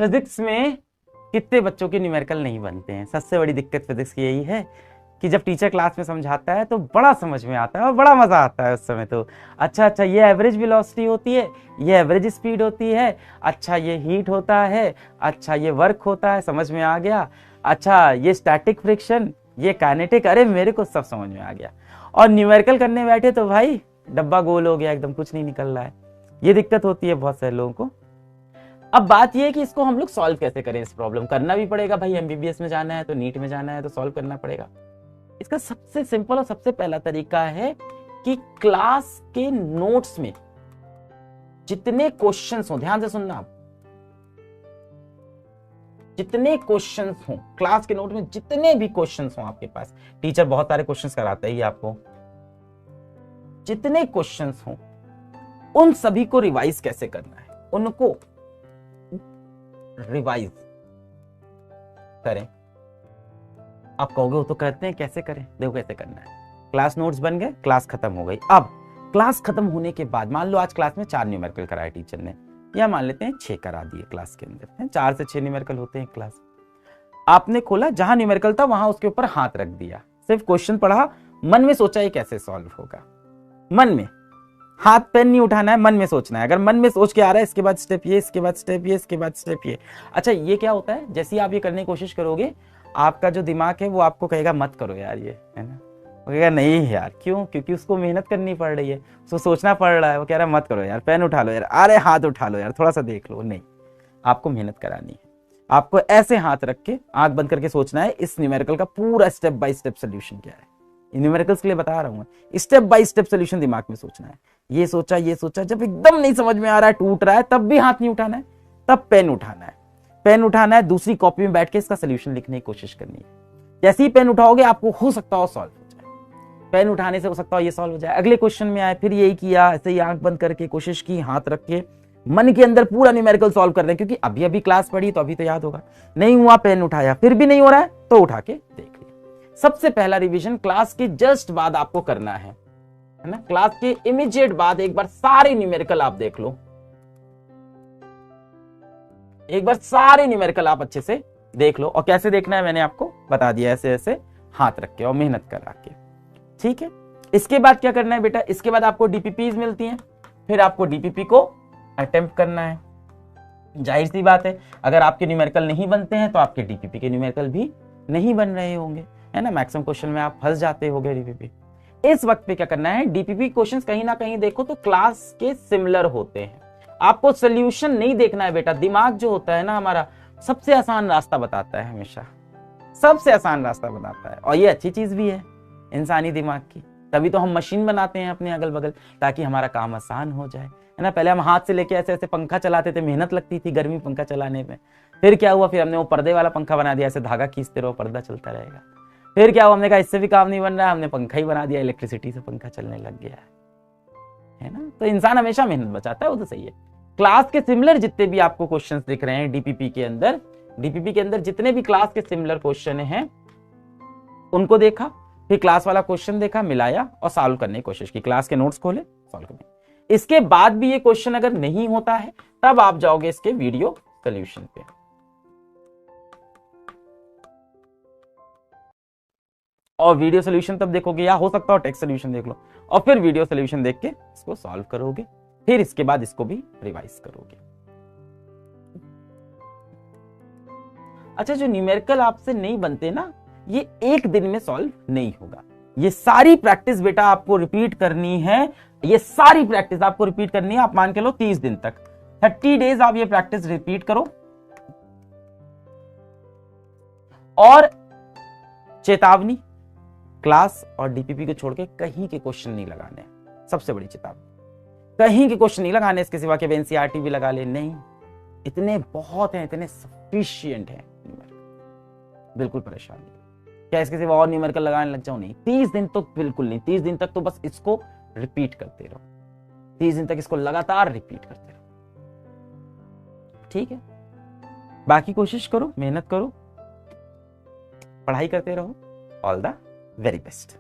Physics में कितने बच्चों के न्यूमेरिकल नहीं बनते हैं? सबसे बड़ी दिक्कत फिजिक्स की यही है कि जब टीचर क्लास में समझाता है तो बड़ा समझ में आता है और बड़ा मजा आता है उस समय। तो अच्छा ये एवरेज वेलोसिटी होती है, ये एवरेज स्पीड होती है, अच्छा ये हीट होता है, अच्छा ये वर्क होता है, समझ में आ गया, अच्छा ये स्टैटिक फ्रिक्शन, ये काइनेटिक, अरे मेरे को सब समझ में आ गया। और न्यूमेरिकल करने बैठे तो भाई डब्बा गोल हो गया, एकदम कुछ नहीं निकल रहा है। ये दिक्कत होती है बहुत सारे लोगों को। अब बात ये है कि इसको हम लोग सॉल्व कैसे करें। इस प्रॉब्लम करना भी पड़ेगा भाई, एमबीबीएस में जाना है तो, नीट में जाना है तो सॉल्व करना पड़ेगा। इसका सबसे सिंपल और सबसे पहला तरीका है कि क्लास के नोट्स में जितने क्वेश्चंस हो, ध्यान से सुनना आप, जितने क्वेश्चंस हो क्लास के नोट में, जितने भी क्वेश्चंस हो आपके पास, टीचर बहुत सारे क्वेश्चंस कराता ही आपको, जितने क्वेश्चंस हो उन सभी को रिवाइज कैसे करना है, उनको रिवाइज करें। आप कहोगे वो तो करते हैं, कैसे करें? देखो कैसे करना है। क्लास नोट्स बन गए, क्लास खत्म हो गई। अब क्लास खत्म होने के बाद मान लो आज क्लास में 4 न्यूमेरिकल कराए टीचर ने, या मान लेते हैं 6 करा दिए क्लास के अंदर, 4 से 6 न्यूमेरिकल होते हैं क्लास। आपने खोला, जहां न्यूमेरिकल था वहां उसके ऊपर हाथ रख दिया, सिर्फ क्वेश्चन पढ़ा, मन में सोचा ये कैसे सॉल्व होगा। मन में, हाथ पेन नहीं उठाना है, मन में सोचना है। अगर मन में सोच के आ रहा है इसके बाद स्टेप ये, इसके बाद स्टेप ये, इसके बाद स्टेप ये। अच्छा ये क्या होता है, जैसे ही आप ये करने की कोशिश करोगे आपका जो दिमाग है वो आपको कहेगा मत करो यार ये, है ना, वो कहेगा नहीं यार, क्यों? क्योंकि उसको मेहनत करनी पड़ रही है, उसको सोचना पड़ रहा है। वो कह रहा है मत करो यार, पेन उठा लो यार, अरे हाथ उठा लो यार, थोड़ा सा देख लो। नहीं, आपको मेहनत करानी है। आपको ऐसे हाथ रख के आंख बंद करके सोचना है इस न्यूमेरिकल का पूरा स्टेप बाय स्टेप सोल्यूशन क्या है। न्यूमेरिकल्स के लिए बता रहा हूं, स्टेप बाय स्टेप सोल्यूशन दिमाग में सोचना है। ये सोचा, ये सोचा, जब एकदम नहीं समझ में आ रहा है, टूट रहा है, तब भी हाथ नहीं उठाना है, तब पेन उठाना है। पेन उठाना है, दूसरी कॉपी में बैठ के इसका सोल्यूशन लिखने की कोशिश करनी है। जैसे ही पेन उठाओगे आपको हो सकता हो सॉल्व हो जाए, पेन उठाने से हो सकता हो ये सॉल्व हो जाए। अगले क्वेश्चन में आए, फिर यही किया, ऐसे ही आंख बंद करके कोशिश की, हाथ रख के मन के अंदर पूरा न्यूमेरिकल सॉल्व कर रहे हैं, क्योंकि अभी अभी क्लास पढ़ी तो अभी तो याद होगा। नहीं हुआ, पेन उठाया, फिर भी नहीं हो रहा है तो उठा के देख लिया। सबसे पहला रिवीजन क्लास के जस्ट बाद आपको करना है ना, क्लास के इमीडिएट बाद एक बार सारे न्यूमेरिकल आप देख लो, एक बार सारे न्यूमेरिकल आप अच्छे से देख लो। और कैसे देखना है मैंने आपको बता दिया, ऐसे ऐसे हाथ रख के और मेहनत करा के, ठीक है। इसके बाद क्या करना है बेटा, इसके बाद आपको डीपीपीज मिलती हैं, फिर आपको डीपीपी को अटेम्प्ट करना है। जाहिर सी बात है, अगर आपके न्यूमेरिकल नहीं बनते हैं तो आपके डीपीपी के न्यूमेरिकल भी नहीं बन रहे होंगे, है ना। मैक्सिमम क्वेश्चन में आप फंस जाते होंगे डीपीपी। इस वक्त पे क्या करना है, डीपीपी क्वेश्चंस कहीं ना कहीं देखो तो क्लास के सिमिलर होते हैं। आपको सोल्यूशन नहीं देखना है बेटा, दिमाग जो होता है ना हमारा, सबसे आसान रास्ता बताता है, हमेशा सबसे आसान रास्ता बताता है। और ये अच्छी चीज भी है इंसानी दिमाग की, तभी तो हम मशीन बनाते हैं अपने अगल बगल, ताकि हमारा काम आसान हो जाए, है ना। पहले हम हाथ से लेके ऐसे ऐसे पंखा चलाते थे, मेहनत लगती थी गर्मी पंखा चलाने में। फिर क्या हुआ, फिर हमने वो पर्दे वाला पंखा बना दिया, ऐसे धागा खींचते रहो, पर्दा चलता रहेगा। फिर क्या हुआ, हमने कहा इससे भी काम नहीं बन रहा है, हमने पंखा ही बना दिया, इलेक्ट्रिसिटी से पंखा चलने लग गया है ना। तो इंसान हमेशा मेहनत बचाता है, वो तो सही है। क्लास के सिमिलर जितने भी आपको क्वेश्चंस दिख रहे हैं डीपीपी के अंदर, डीपीपी के अंदर जितने भी क्लास के सिमिलर क्वेश्चन हैं उनको देखा, फिर क्लास वाला क्वेश्चन देखा, मिलाया और सॉल्व करने की कोशिश की। क्लास के नोट्स खोले, सॉल्व करने। इसके बाद भी ये क्वेश्चन अगर नहीं होता है तब आप जाओगे इसके वीडियो सोल्यूशन पे, और वीडियो सोल्यूशन तब देखोगे, या हो सकता हो टेक्स्ट सोल्यूशन देख लो, और फिर वीडियो सोल्यूशन देख के इसको सॉल्व करोगे, फिर इसके बाद इसको भी रिवाइज करोगे। अच्छा, जो न्यूमेरिकल आपसे नहीं बनते ना, ये एक दिन में सॉल्व नहीं होगा। ये सारी प्रैक्टिस बेटा आपको रिपीट करनी है, ये सारी प्रैक्टिस आपको रिपीट करनी है। आप मान के लो 30 दिन तक, 30 डेज आप ये प्रैक्टिस रिपीट करो। और चेतावनी, क्लास और डीपीपी को छोड़ के कहीं के क्वेश्चन नहीं लगाने, सबसे बड़ी चेतावनी, कहीं के क्वेश्चन नहीं लगाने, इसके सिवा के एनसीईआरटी भी लगा ले, नहीं, इतने बहुत हैं, इतने सफिशिएंट हैं, बिल्कुल परेशान नहीं। क्या इसके सिवा और न्यूमेरिकल लगाने लग जाओ? नहीं, 30 दिन तो बिल्कुल नहीं, 30 दिन तक तो बस इसको रिपीट करते रहो, 30 दिन तक इसको लगातार रिपीट करते रहो, ठीक है। बाकी कोशिश करो, मेहनत करो, पढ़ाई करते रहो। All the very best.